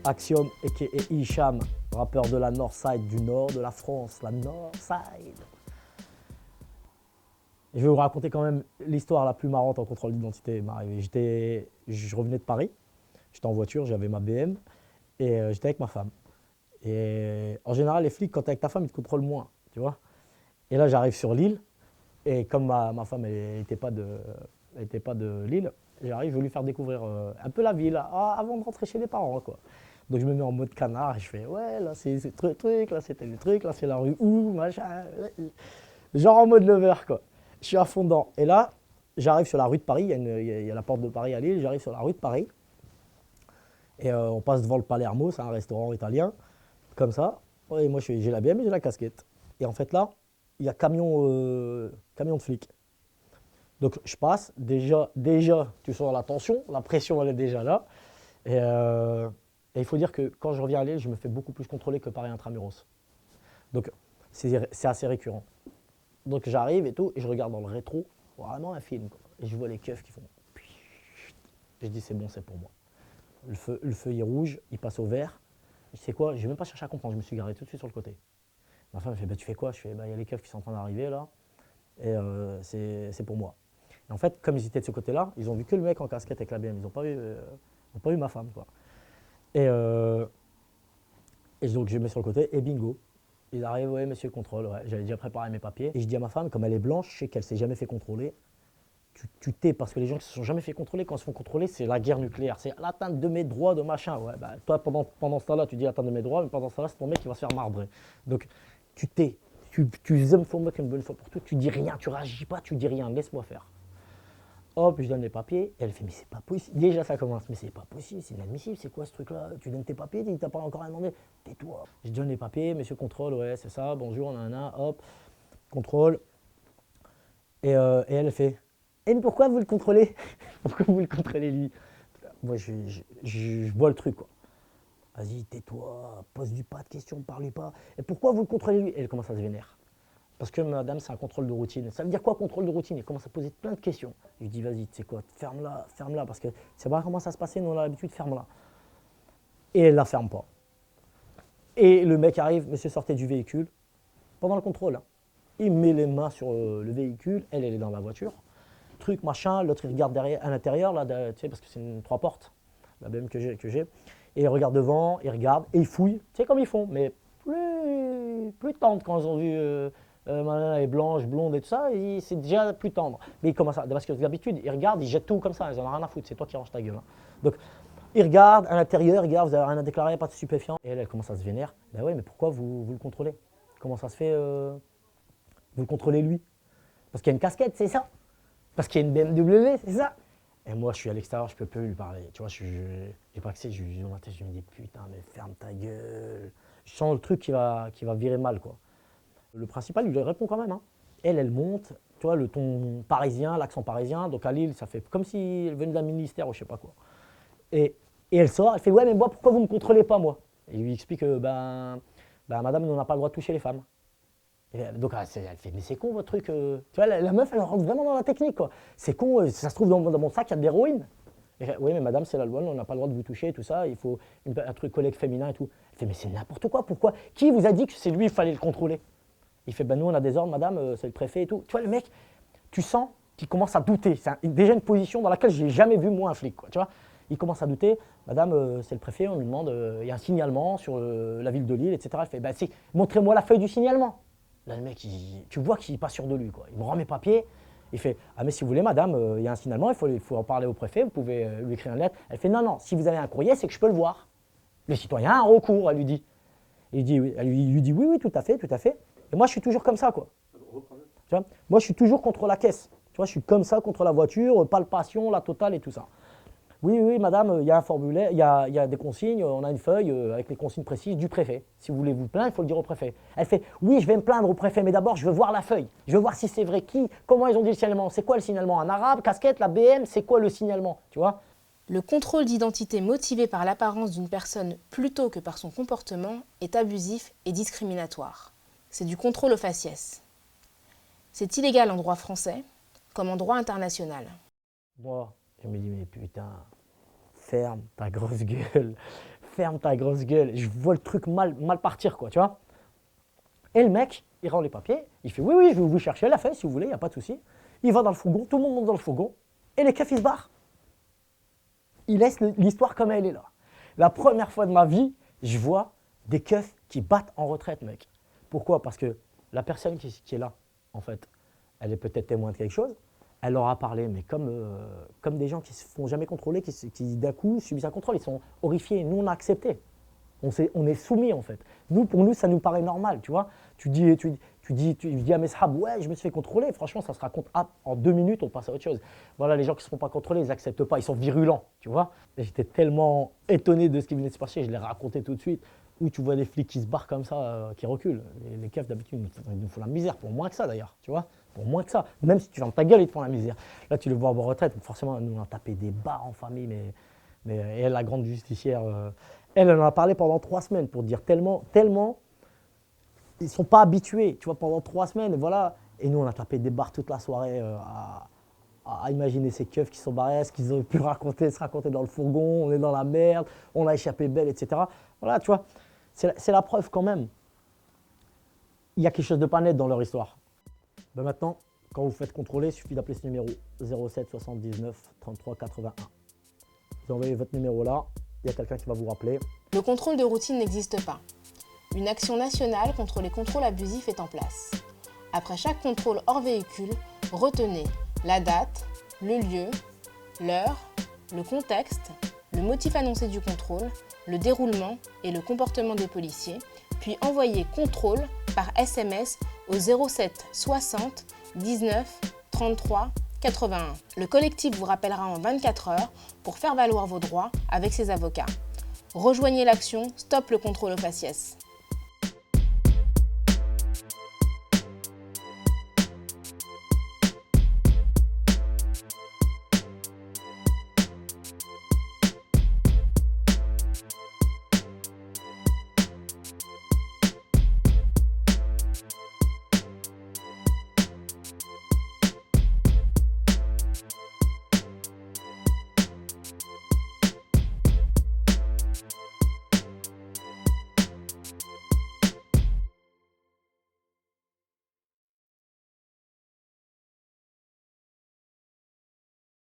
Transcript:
Axiom aka Hicham, rappeur de la Northside du nord de la France, la Northside. Je vais vous raconter quand même l'histoire la plus marrante en contrôle d'identité m'est arrivée. Je revenais de Paris, j'étais en voiture, j'avais ma BM et j'étais avec ma femme. Et en général, les flics, quand t'es avec ta femme, ils te contrôlent moins, tu vois. Et là, j'arrive sur l'île et comme ma femme, elle n'était pas de l'île, j'arrive, je veux lui faire découvrir un peu la ville avant de rentrer chez les parents, quoi. Donc je me mets en mode canard et je fais ouais, là c'est ce truc, là c'était le truc, là c'est la rue où, machin. Genre en mode lover, quoi. Je suis à fond dedans. Et là, j'arrive sur la rue de Paris, il y a la porte de Paris à Lille, j'arrive sur la rue de Paris. Et on passe devant le Palermo, c'est un restaurant italien, comme ça. Et moi j'ai la BM et j'ai la casquette. Et en fait là, il y a camion de flics. Donc je passe, déjà tu sens la tension, la pression elle est déjà là. Et il faut dire que quand je reviens à Lille, je me fais beaucoup plus contrôler que Paris Intramuros. Donc c'est assez récurrent. Donc j'arrive et tout, et je regarde dans le rétro, vraiment un film, quoi. Et je vois les keufs qui font. Et je dis c'est bon, c'est pour moi. Le feu est rouge, il passe au vert. Je sais quoi, je n'ai même pas cherché à comprendre, je me suis garé tout de suite sur le côté. Ma femme me fait bah, tu fais quoi? Je fais bah il y a les keufs qui sont en train d'arriver là, et c'est pour moi. Et en fait, comme ils étaient de ce côté-là, ils ont vu que le mec en casquette avec la BM, ils n'ont pas vu ma femme, quoi. Et, euh, et donc je me mets sur le côté et bingo. Il arrive, ouais, monsieur contrôle, ouais. J'avais déjà préparé mes papiers. Et je dis à ma femme, comme elle est blanche, je sais qu'elle ne s'est jamais fait contrôler. Tu t'es, parce que les gens qui ne se sont jamais fait contrôler, quand ils se font contrôler, c'est la guerre nucléaire. C'est l'atteinte de mes droits, de machin. Ouais, bah, toi, pendant ce temps-là, tu dis l'atteinte de mes droits, mais pendant ce temps-là, c'est ton mec qui va se faire marbrer. Donc, tu t'es. Tu zoomes pour moi une bonne fois pour toutes. Tu dis rien, tu réagis pas, tu dis rien. Laisse-moi faire. Hop, je donne les papiers. Et elle fait, mais c'est pas possible. Déjà, ça commence. Mais c'est pas possible, c'est inadmissible. C'est quoi ce truc-là? Tu donnes tes papiers, tu t'as pas encore rien demandé. Tais-toi. Je donne les papiers, monsieur contrôle, ouais, c'est ça. Bonjour, nanana, hop, contrôle. Et elle fait, et pourquoi vous le contrôlez? Pourquoi vous le contrôlez lui? Moi, je vois le truc, quoi. Vas-y, tais-toi, pose-lui pas de questions, parle-lui pas. Et pourquoi vous le contrôlez lui? Et elle commence à se vénère. Parce que madame, c'est un contrôle de routine. Ça veut dire quoi, contrôle de routine? Il commence à poser plein de questions. Je lui dis, vas-y, tu sais quoi, ferme-la, parce que c'est pas comment ça se passait, nous on a l'habitude, ferme-la. Et elle la ferme pas. Et le mec arrive, monsieur, sortez du véhicule, pendant le contrôle, hein. Il met les mains sur le véhicule, elle est dans la voiture, truc, machin, l'autre il regarde derrière, à l'intérieur, là, tu sais, parce que c'est une 3 portes, la BM que j'ai, et il regarde devant, il regarde, et il fouille, tu sais comme ils font, mais plus tendre quand ils ont vu Madame est blanche, blonde et tout ça, c'est déjà plus tendre. Mais il commence à, parce que d'habitude, ils regardent, ils jettent tout comme ça, ils en ont rien à foutre, c'est toi qui ranges ta gueule, hein. Donc, il regarde à l'intérieur, il regarde, vous avez rien à déclarer, pas de stupéfiant. Et elle commence à se vénère. Ben ouais, mais pourquoi vous le contrôlez? Comment ça se fait vous le contrôlez lui? Parce qu'il y a une casquette, c'est ça? Parce qu'il y a une BMW, c'est ça? Et moi, je suis à l'extérieur, je peux plus lui parler. Tu vois, j'ai pas accès, dans ma tête, je me dis putain, mais ferme ta gueule. Je sens le truc qui va virer mal, quoi. Le principal, il lui répond quand même, hein. Elle monte, tu vois, le ton parisien, l'accent parisien. Donc à Lille, ça fait comme si elle venait d'un ministère ou je sais pas quoi. Et, et elle sort, elle fait ouais, mais moi, pourquoi vous ne me contrôlez pas, moi? Et il lui explique ben, madame, nous, on n'a pas le droit de toucher les femmes. Donc elle fait, mais c'est con votre truc. Tu vois, la meuf, elle rentre vraiment dans la technique, quoi. C'est con, ça se trouve dans mon sac, il y a de l'héroïne. Oui, mais madame, c'est la loi, on n'a pas le droit de vous toucher, tout ça, il faut un truc collègue féminin et tout. Elle fait, mais c'est n'importe quoi, pourquoi? Qui vous a dit que c'est lui, il fallait le contrôler? Il fait, ben nous, on a des ordres, madame, c'est le préfet et tout. Tu vois, le mec, tu sens qu'il commence à douter. C'est déjà une position dans laquelle j'ai jamais vu, moi, un flic, quoi, tu vois. Il commence à douter, madame, c'est le préfet, on lui demande, il y a un signalement sur la ville de Lille, etc. Elle fait, ben, montrez-moi la feuille du signalement. Là, le mec, tu vois qu'il n'est pas sûr de lui, quoi. Il me rend mes papiers. Il fait, ah mais si vous voulez, madame, il y a un signalement, il faut en parler au préfet, vous pouvez lui écrire une lettre. Elle fait, non, si vous avez un courrier, c'est que je peux le voir. Le citoyen a un recours, elle lui dit. Elle lui dit, oui, tout à fait, tout à fait. Et moi, je suis toujours comme ça, quoi. Tu vois, moi, je suis toujours contre la caisse. Tu vois, je suis comme ça contre la voiture, palpation, la totale et tout ça. Oui, madame, il y a un formulaire, il y a des consignes, on a une feuille avec les consignes précises du préfet. Si vous voulez vous plaindre, il faut le dire au préfet. Elle fait, oui, je vais me plaindre au préfet, mais d'abord, je veux voir la feuille. Je veux voir si c'est vrai, comment ils ont dit le signalement. C'est quoi le signalement? Un arabe, casquette, la BM, c'est quoi le signalement? Tu vois? Le contrôle d'identité motivé par l'apparence d'une personne plutôt que par son comportement est abusif et discriminatoire. C'est du contrôle au faciès. C'est illégal en droit français comme en droit international. Moi, je me dis, mais putain, ferme ta grosse gueule, ferme ta grosse gueule. Je vois le truc mal partir, quoi, tu vois. Et le mec, il rend les papiers, il fait oui, je vais vous chercher la feuille si vous voulez, il n'y a pas de souci. Il va dans le fourgon, tout le monde monte dans le fourgon, et les keufs, ils se barrent. Il laisse l'histoire comme elle est là. La première fois de ma vie, je vois des keufs qui battent en retraite, mec. Pourquoi? Parce que la personne qui est là, en fait, elle est peut-être témoin de quelque chose, elle leur a parlé, mais comme des gens qui ne se font jamais contrôler, qui d'un coup subissent un contrôle, ils sont horrifiés. Nous, on a accepté. On est soumis, en fait. Pour nous, ça nous paraît normal, tu vois. Tu dis à mes sahabs, ouais, je me suis fait contrôler. Franchement, ça se raconte en 2 minutes, on passe à autre chose. Voilà, les gens qui ne se font pas contrôler, ils n'acceptent pas, ils sont virulents, tu vois. Et j'étais tellement étonné de ce qui venait de se passer, je l'ai raconté tout de suite. Où tu vois des flics qui se barrent comme ça, qui reculent. Les keufs, d'habitude, ils nous font la misère, pour moins que ça d'ailleurs, tu vois. Pour moins que ça. Même si tu fermes ta gueule, ils te font la misère. Là, tu le vois en retraite, forcément, nous, on a tapé des barres en famille, mais et elle, la grande justicière, elle en a parlé pendant 3 semaines pour dire tellement, ils ne sont pas habitués, tu vois, pendant 3 semaines, voilà. Et nous, on a tapé des barres toute la soirée à imaginer ces keufs qui sont barrés, ce qu'ils ont pu se raconter dans le fourgon, on est dans la merde, on a échappé belle, etc. Voilà, tu vois, c'est la preuve quand même. Il y a quelque chose de pas net dans leur histoire. Ben maintenant, quand vous faites contrôler, il suffit d'appeler ce numéro 07 79 33 81. Vous envoyez votre numéro là, il y a quelqu'un qui va vous rappeler. Le contrôle de routine n'existe pas. Une action nationale contre les contrôles abusifs est en place. Après chaque contrôle hors véhicule, retenez la date, le lieu, l'heure, le contexte, le motif annoncé du contrôle, le déroulement et le comportement des policiers, puis envoyez contrôle par SMS au 07 60 19 33 81. Le collectif vous rappellera en 24 heures pour faire valoir vos droits avec ses avocats. Rejoignez l'action Stop le contrôle au faciès.